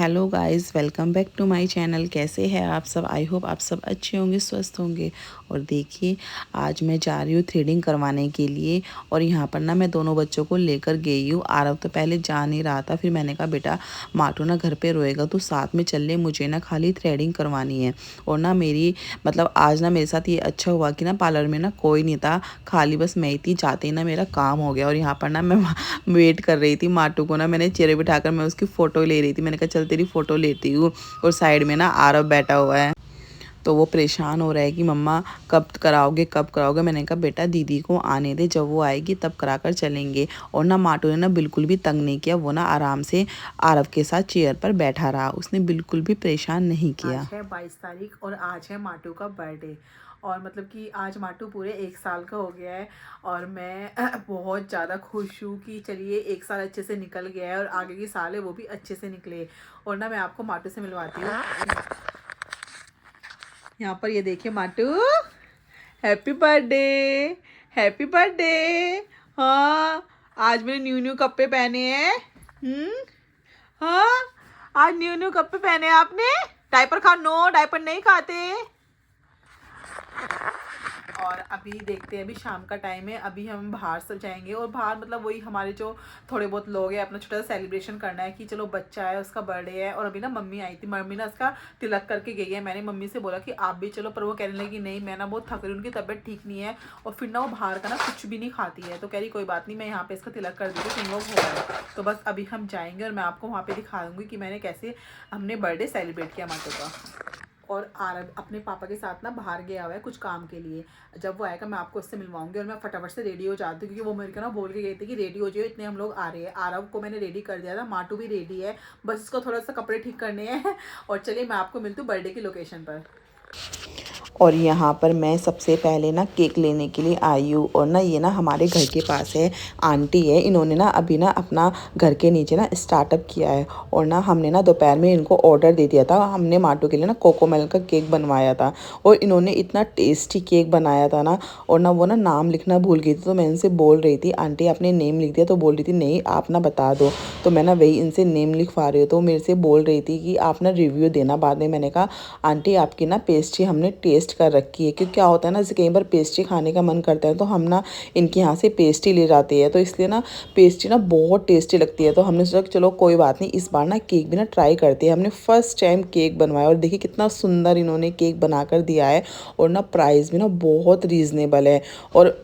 Hello guys, welcome back to my channel. कैसे हैं आप सब? आई होप आप सब अच्छे होंगे, स्वस्थ होंगे। और देखिए, आज मैं जा रही हूँ थ्रेडिंग करवाने के लिए। और यहाँ पर ना मैं दोनों बच्चों को लेकर गई हूँ। आरव तो पहले जा नहीं रहा था, फिर मैंने कहा बेटा माटू ना घर पे रोएगा तो साथ में चल ले, मुझे ना खाली थ्रेडिंग करवानी है। और ना मेरी मतलब आज ना मेरे साथ ये अच्छा हुआ कि ना पार्लर में ना कोई नहीं था, खाली बस मैं ही थी। जाते ही ना मेरा काम हो गया। और यहाँ पर ना मैं वेट कर रही थी माटू को, ना मैंने चेहरे बिठाकर मैं उसकी फ़ोटो ले रही थी। मैंने कहा चल तेरी फ़ोटो लेती हूँ। और साइड में ना आरव बैठा हुआ है, तो वो परेशान हो रहा है कि मम्मा कब कराओगे कब कराओगे। मैंने कहा बेटा दीदी को आने दे, जब वो आएगी तब करा कर चलेंगे। और ना माटू ने ना बिल्कुल भी तंग नहीं किया, वो ना आराम से आरव के साथ चेयर पर बैठा रहा, उसने बिल्कुल भी परेशान नहीं किया। आज है 22 तारीख और आज है माटू का बर्थडे। और मतलब कि आज माटू पूरे 1 साल का हो गया है। और मैं बहुत ज़्यादा खुश हूँ कि चलिए 1 साल अच्छे से निकल गया है और आगे की साल है वो भी अच्छे से निकले। और ना मैं आपको माटू से मिलवाती हूँ। यहाँ पर ये देखिए माटू, हैप्पी बर्थडे, हैप्पी बर्थडे। हाँ, आज मैंने न्यू न्यू कपड़े पहने हैं। हाँ, आज न्यू न्यू कपड़े पहने हैं आपने। डायपर खा, नो डायपर नहीं खाते। और अभी देखते हैं, अभी शाम का टाइम है, अभी हम बाहर से जाएंगे। और बाहर मतलब वही हमारे जो थोड़े बहुत लोग हैं, अपना छोटा सा सेलिब्रेशन करना है कि चलो बच्चा है, उसका बर्थडे है। और अभी ना मम्मी आई थी, मम्मी ना उसका तिलक करके गई है। मैंने मम्मी से बोला कि आप भी चलो, पर वो कहने लगी नहीं मैं ना बहुत थक रही हूँ, उनकी तबीयत ठीक नहीं है। और फिर ना वो बाहर का ना कुछ भी नहीं खाती है, तो कह रही कोई बात नहीं, मैं यहाँ पे इसका तिलक कर दूँगी, तुम लोग हो गए। तो बस अभी हम जाएंगे और मैं आपको वहाँ पे दिखा दूँगी कि मैंने कैसे हमने बर्थडे सेलिब्रेट किया माटू का। और आरव अपने पापा के साथ ना बाहर गया हुआ है कुछ काम के लिए। जब वो आएगा मैं आपको उससे मिलवाऊंगी। और मैं फटाफट से रेडी हो जाती हूँ, क्योंकि वो मेरे को ना बोल के गई थी कि रेडी हो जाओ, इतने हम लोग आ रहे हैं। आरव को मैंने रेडी कर दिया था, माटू भी रेडी है, बस इसको थोड़ा सा कपड़े ठीक करने हैं। और चलिए मैं आपको मिलती हूँ बर्थडे की लोकेशन पर। और यहाँ पर मैं सबसे पहले ना केक लेने के लिए आई हूँ। और ना ये ना हमारे घर के पास है, आंटी है, इन्होंने ना अभी ना अपना घर के नीचे ना स्टार्टअप किया है। और ना हमने ना दोपहर में इनको ऑर्डर दे दिया था, हमने माटू के लिए ना कोकोमेल का केक बनवाया था। और इन्होंने इतना टेस्टी केक बनाया था ना। और ना वो ना नाम लिखना भूल गई थी, तो मैं इनसे बोल रही थी आंटी आपने नेम लिख दिया, तो बोल रही थी नहीं आप ना बता दो। तो मैं ना वही इनसे नेम लिखवा रही हूँ, तो मेरे से बोल रही थी कि आप ना रिव्यू देना बाद में। मैंने कहा आंटी आपकी ना पेस्ट्री हमने टेस्ट कर रखी है, क्योंकि क्या होता है ना, जैसे कई बार पेस्ट्री खाने का मन करता है तो हम ना इनके यहाँ से पेस्ट्री ले जाते हैं, तो इसलिए ना पेस्ट्री ना बहुत टेस्टी लगती है। तो हमने सोचा कि चलो कोई बात नहीं, इस बार ना केक भी ना ट्राई करते हैं। हमने फर्स्ट टाइम केक बनवाया और देखिए कितना सुंदर इन्होंने केक बनाकर दिया है। और ना प्राइस भी ना बहुत रीज़नेबल है। और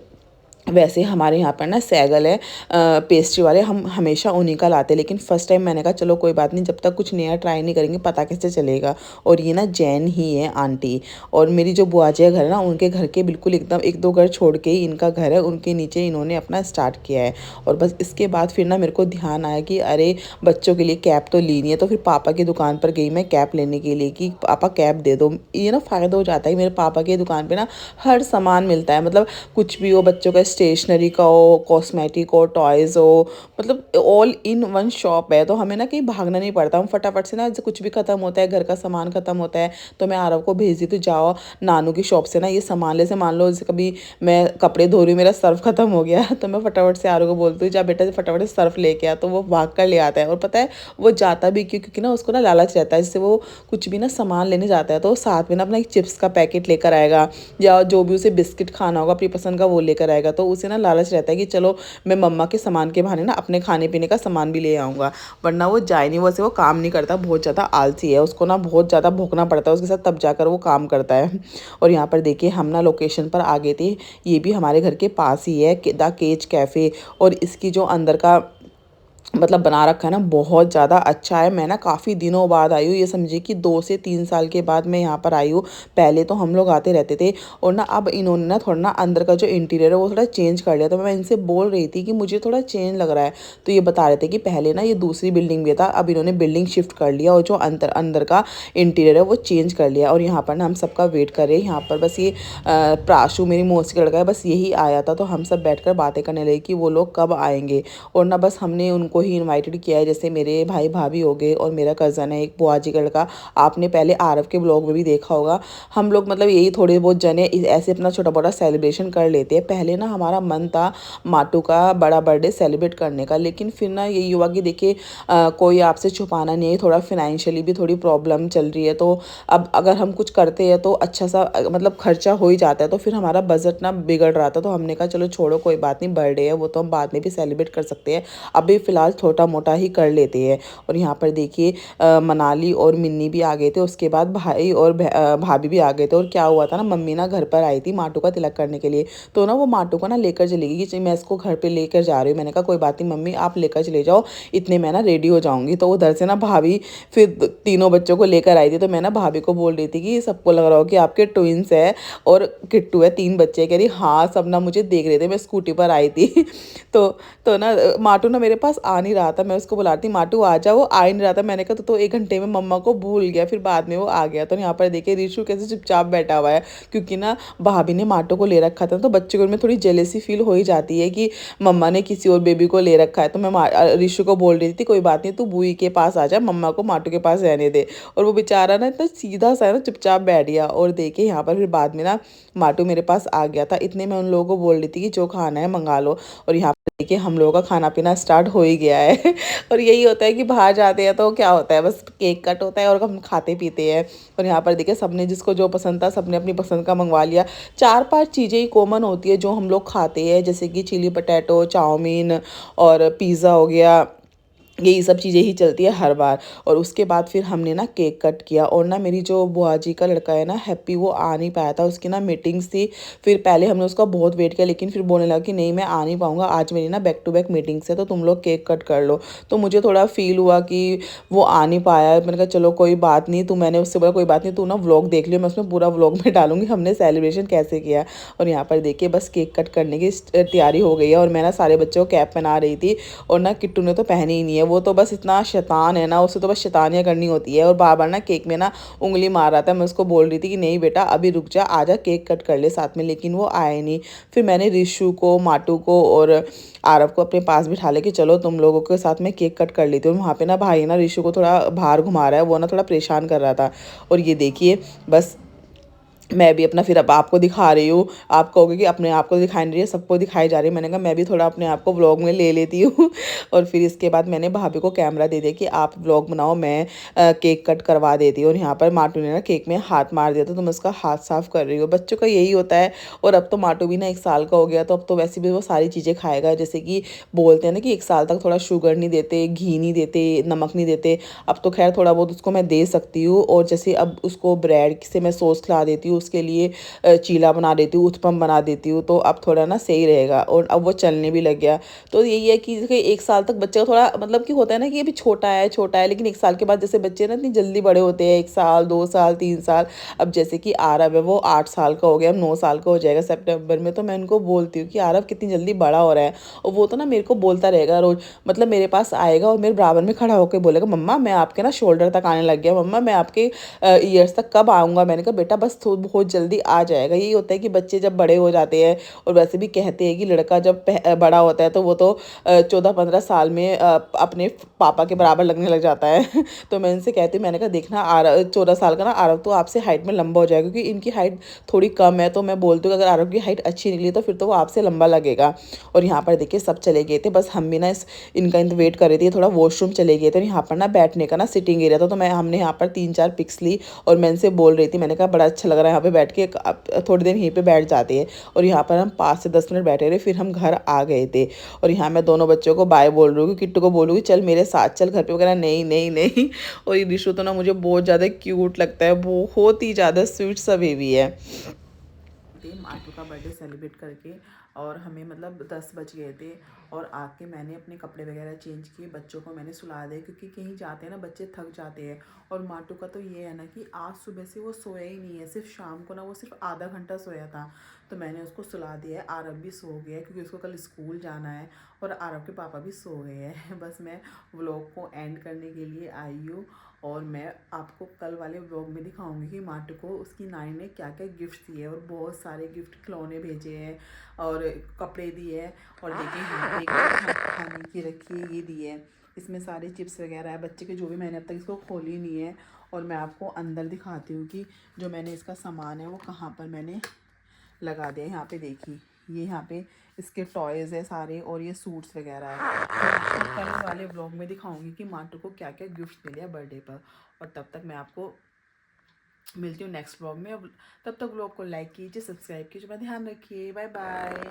वैसे हमारे यहाँ पर ना सैगल है पेस्ट्री वाले, हम हमेशा उन्हीं का लाते हैं। लेकिन फ़र्स्ट टाइम मैंने कहा चलो कोई बात नहीं, जब तक कुछ नया ट्राई नहीं करेंगे पता कैसे चलेगा। और ये ना जैन ही है आंटी। और मेरी जो बुआ जी का घर है ना, उनके घर के बिल्कुल एकदम 1-2 घर छोड़ के ही इनका घर है, उनके नीचे इन्होंने अपना स्टार्ट किया है। और बस इसके बाद फिर ना मेरे को ध्यान आया कि अरे बच्चों के लिए कैप तो लेनी है। तो फिर पापा की दुकान पर गई मैं कैप लेने के लिए कि पापा कैप दे दो। ये ना फ़ायदा हो जाता है, मेरे पापा की दुकान पर ना हर सामान मिलता है, मतलब कुछ भी हो, बच्चों का स्टेशनरी का हो, कॉस्मेटिक हो, टॉयज़ हो, मतलब ऑल इन वन शॉप है। तो हमें ना कहीं भागना नहीं पड़ता, हम फटाफट से ना कुछ भी ख़त्म होता है, घर का सामान ख़त्म होता है तो मैं आरव को भेज दी तो जाओ नानू की शॉप से ना ये सामान ले। से मान लो जैसे कभी मैं कपड़े धो रही हूँ, मेरा सर्फ ख़त्म हो गया तो मैं फटाफट से आरव को बोलती हूँ जा बेटा फटाफट से सर्फ लेके आ, तो वो भाग कर ले आता है। और पता है वो जाता भी क्यों, क्योंकि ना उसको ना लालच रहता है, जैसे वो कुछ भी ना सामान लेने जाता है तो साथ में ना अपना एक चिप्स का पैकेट लेकर आएगा, या जो भी उसे बिस्किट खाना होगा अपनी पसंद का वो लेकर आएगा। तो उसे ना लालच रहता है कि चलो मैं मम्मा के सामान के बहाने ना अपने खाने पीने का सामान भी ले आऊँगा। वरना वो जाए नहीं, वैसे वो काम नहीं करता, बहुत ज़्यादा आलसी है, उसको ना बहुत ज़्यादा भोंकना पड़ता है उसके साथ, तब जाकर वो काम करता है। और यहाँ पर देखिए हम ना लोकेशन पर आ गए थे, ये भी हमारे घर के पास ही है द केज कैफ़े। और इसकी जो अंदर का मतलब बना रखा है ना बहुत ज़्यादा अच्छा है। मैं ना काफ़ी दिनों बाद आई हूँ, ये समझिए कि 2 से 3 साल के बाद मैं यहाँ पर आई हूँ। पहले तो हम लोग आते रहते थे और ना अब इन्होंने ना थोड़ा ना अंदर का जो इंटीरियर है वो थोड़ा चेंज कर लिया। तो मैं इनसे बोल रही थी कि मुझे थोड़ा चेंज लग रहा है, तो ये बता रहे थे कि पहले ना ये दूसरी बिल्डिंग में था, अब इन्होंने बिल्डिंग शिफ्ट कर लिया और जो अंदर अंदर का इंटीरियर है वो चेंज कर लिया। और यहाँ पर ना हम सबका वेट कर रहे हैं। यहाँ पर बस ये प्राशु मेरी मौसी का लड़का है, बस यही आया था, तो हम सब बैठ कर बातें करने लगे कि वो लोग कब आएंगे। और ना बस हमने उनको सबको ही इनवाइटेड किया है, जैसे मेरे भाई भाभी हो गए और मेरा कज़न है एक बुआ जी का लड़का। आपने पहले आरव के ब्लॉग में भी देखा होगा। हम लोग मतलब यही थोड़े बहुत जने ऐसे अपना छोटा मोटा सेलिब्रेशन कर लेते हैं। पहले ना हमारा मन था माटू का बड़ा बर्थडे सेलिब्रेट करने का, लेकिन फिर ना यही हुआ कि देखिए कोई आपसे छुपाना नहीं है, थोड़ा फिनेंशियली भी थोड़ी प्रॉब्लम चल रही है, तो अब अगर हम कुछ करते हैं तो अच्छा सा मतलब खर्चा हो ही जाता है, तो फिर हमारा बजट ना बिगड़ रहा था। तो हमने कहा चलो छोड़ो कोई बात नहीं, बर्थडे है वो तो हम बाद में भी सेलिब्रेट कर सकते हैं, अभी फ़िलहाल छोटा मोटा ही कर लेते हैं। और यहाँ पर देखिए मनाली और मिन्नी भी आ गए थे, उसके बाद भाई और भाभी भी आ गए थे। और क्या हुआ था ना, मम्मी ना घर पर आई थी माटू का तिलक करने के लिए, तो ना वो माटू को ना लेकर चली गई कि मैं इसको घर पे लेकर जा रही हूँ। मैंने कहा कोई बात नहीं मम्मी आप लेकर चले जाओ, इतने मैं ना रेडी हो जाऊंगी। तो उधर से ना भाभी फिर तीनों बच्चों को लेकर आई थी, तो मैं ना भाभी को बोल रही थी कि सबको लग रहा हो कि आपके ट्विंस है और किट्टू है, 3 बच्चे। कह रही हाँ, सब ना मुझे देख रहे थे, मैं स्कूटी पर आई थी तो ना माटू ना मेरे पास आ नहीं रहा था, मैं उसको बुलाती माटू आ जा, वो आ ही नहीं रहा था। मैंने कहा तो 1 घंटे में मम्मा को भूल गया, फिर बाद में वो आ गया। तो यहाँ पर देखिए रिशु कैसे चुपचाप बैठा हुआ है, क्योंकि ना भाभी ने माटू को ले रखा था, तो बच्चों को में थोड़ी जेलेसी फील हो ही जाती है कि मम्मा ने किसी और बेबी को ले रखा है। तो मैं रिशु को बोल रही थी कोई बात नहीं, तू बुई के पास आ जा, मम्मा को माटू के पास रहने दे। और वो बेचारा ना इतना सीधा सा ना चुपचाप बैठ गया। और देखिए यहाँ पर फिर बाद में ना माटू मेरे पास आ गया था, इतने मैं उन लोगों को बोल रही थी कि जो खाना है मंगा लो। और यहाँ पर देखिए हम लोगों का खाना पीना स्टार्ट हो ही गया है और यही होता है कि बाहर जाते हैं तो क्या होता है, बस केक कट होता है और हम खाते पीते हैं। और यहाँ पर देखिए सबने जिसको जो पसंद था सबने अपनी पसंद का मंगवा लिया। 4-5 चीज़ें ही कॉमन होती है जो हम लोग खाते हैं, जैसे कि चिली पटैटो, चाउमीन और पिज़्ज़ा हो गया, यही सब चीज़ें ही चलती है हर बार। और उसके बाद फिर हमने ना केक कट किया। और ना मेरी जो बुआ जी का लड़का है ना हैप्पी, वो आ नहीं पाया था, उसकी ना मीटिंग्स थी। फिर पहले हमने उसका बहुत वेट किया, लेकिन फिर बोलने लगा कि नहीं मैं आ नहीं पाऊँगा, आज मेरी ना बैक टू बैक मीटिंग्स है, तो तुम लोग केक कट कर लो। तो मुझे थोड़ा फील हुआ कि वो आ नहीं पाया है। मैंने कहा चलो कोई बात नहीं, मैंने उससे बोला कोई बात नहीं, तू ना व्लॉग देख लियो, मैं उसमें पूरा व्लॉग में डालूंगी हमने सेलिब्रेशन कैसे किया। और यहाँ पर देखिए बस केक कट करने की तैयारी हो गई है। और मैं ना सारे बच्चों को कैप पहना रही थी, और ना किट्टू ने तो पहनी ही नहीं है, वो तो बस इतना शैतान है ना, उसे तो बस शैतानियाँ करनी होती है। और बार बार ना केक में ना उंगली मार रहा था, मैं उसको बोल रही थी कि नहीं बेटा अभी रुक जा, आजा केक कट कर ले साथ में, लेकिन वो आए नहीं। फिर मैंने रिशु को, माटू को और आरव को अपने पास बिठा ले कि चलो तुम लोगों के साथ में केक कट कर लेती हूँ। वहाँ पे ना भाई ना रिशु को थोड़ा बाहर घुमा रहा है, वो ना थोड़ा परेशान कर रहा था। और ये देखिए बस मैं भी अपना फिर अब आपको दिखा रही हूँ। आप कहोगे कि अपने आप को दिखाई नहीं रही है, सबको दिखाई जा रही है। मैंने कहा मैं भी थोड़ा अपने आप को व्लॉग में ले लेती हूँ और फिर इसके बाद मैंने भाभी को कैमरा दे दिया कि आप व्लॉग बनाओ, मैं केक कट करवा देती हूँ। और यहाँ पर माटू ने ना केक में हाथ मार दिया था, तो मैं उसका हाथ साफ़ कर रही हूँ। बच्चों का यही होता है। और अब तो माटू भी ना 1 साल का हो गया, तो अब तो वैसे भी वो सारी चीज़ें खाएगा, जैसे कि बोलते हैं ना कि 1 साल तक थोड़ा शुगर नहीं देते, घी नहीं देते, नमक नहीं देते। अब तो खैर थोड़ा बहुत उसको मैं दे सकती हूँ। और जैसे अब उसको ब्रेड से मैं सॉस खिला देती हूँ, उसके लिए चीला बना देती हूँ, उत्पम बना देती हूँ, तो अब थोड़ा ना सही रहेगा। और अब वो चलने भी लग गया। तो यही है कि 1 साल तक बच्चे का थोड़ा मतलब कि होता है ना कि अभी छोटा है छोटा है, लेकिन 1 साल के बाद जैसे बच्चे ना इतनी जल्दी बड़े होते हैं, 1 साल 2 साल 3 साल। अब जैसे कि आरव है वो 8 साल का हो गया, अब 9 साल का हो जाएगा सितंबर में। तो मैं उनको बोलती हूँ कि आरव कितनी जल्दी बड़ा हो रहा है। और वो तो ना मेरे को बोलता रहेगा रोज, मतलब मेरे पास आएगा और मेरे बराबर में खड़ा होकर बोलेगा मम्मा मैं आपके ना शोल्डर तक आने लग गया, मम्मा मैं आपके ईयर्स तक कब आऊँगा। मैंने कहा बेटा बस बहुत जल्दी आ जाएगा। यही होता है कि बच्चे जब बड़े हो जाते हैं, और वैसे भी कहते हैं कि लड़का जब बड़ा होता है तो वो तो 14-15 साल में अपने पापा के बराबर लगने लग जाता है तो मैं इनसे कहती हूँ, मैंने कहा देखना 14 साल का ना आरव तो आपसे हाइट में लंबा हो जाएगा, क्योंकि इनकी हाइट थोड़ी कम है। तो मैं बोलती हूँ अगर आरव की हाइट अच्छी निकली तो फिर तो वो आपसे लंबा लगेगा। और यहाँ पर देखिए सब चले गए थे, बस हम भी ना इनका वेट कर रहे थे, थोड़ा वॉशरूम चले गए थे। और यहाँ पर ना बैठने का ना सिटिंग एरिया था, तो हमने यहाँ पर 3-4 पिक्स ली। और मैं इनसे बोल रही थी, मैंने कहा बड़ा अच्छा लग रहा है यहाँ पे बैठ के, थोड़ी देर यहीं पे बैठ जाते हैं। और यहाँ पर हम 5 से 10 मिनट बैठे रहे, फिर हम घर आ गए थे। और यहाँ मैं दोनों बच्चों को बाय बोल रही हूँ, किट्टू को बोलूँगी चल मेरे साथ चल घर पे वगैरह, नहीं नहीं नहीं और ये रिशु तो ना मुझे बहुत ज़्यादा क्यूट लगता है, बहुत ही ज़्यादा स्वीट सा बेबी है। माटू का बर्थडे सेलिब्रेट करके और हमें मतलब 10 बज गए थे। और आके मैंने अपने कपड़े वगैरह चेंज किए, बच्चों को मैंने सुला दिया, क्योंकि कहीं जाते हैं ना बच्चे थक जाते हैं। और माटू का तो ये है ना कि आज सुबह से वो सोया ही नहीं है, सिर्फ शाम को ना वो सिर्फ आधा घंटा सोया था। तो मैंने उसको सुला दिया है। आरव भी सो गया है क्योंकि उसको कल स्कूल जाना है, और आरव के पापा भी सो गए हैं। बस मैं व्लॉग को एंड करने के लिए आई हूँ, और मैं आपको कल वाले व्लॉग में दिखाऊंगी कि माटू को उसकी नानी ने क्या क्या गिफ्ट दिए, और बहुत सारे गिफ्ट, खिलौने भेजे हैं और कपड़े दिए हैं। और देखिए यहाँ पे खाने की रखी है, ये दिए है, इसमें सारे चिप्स वगैरह है बच्चे के, जो भी मैंने अब तक इसको खोली नहीं है। और मैं आपको अंदर दिखाती हूँ कि जो मैंने इसका सामान है वो कहाँ पर मैंने लगा दिया। यहाँ पे देखिए, ये यहाँ पे इसके टॉयज़ है सारे, और ये सूट्स वगैरह है। तो मैं आपको कल वाले व्लॉग में दिखाऊंगी कि माटू को क्या क्या गिफ्ट मिले हैं बर्थडे पर। और तब तक मैं आपको मिलती हूँ नेक्स्ट व्लॉग में। अब तब तक व्लॉग को लाइक कीजिए, सब्सक्राइब कीजिए, अपना ध्यान रखिए, बाय बाय।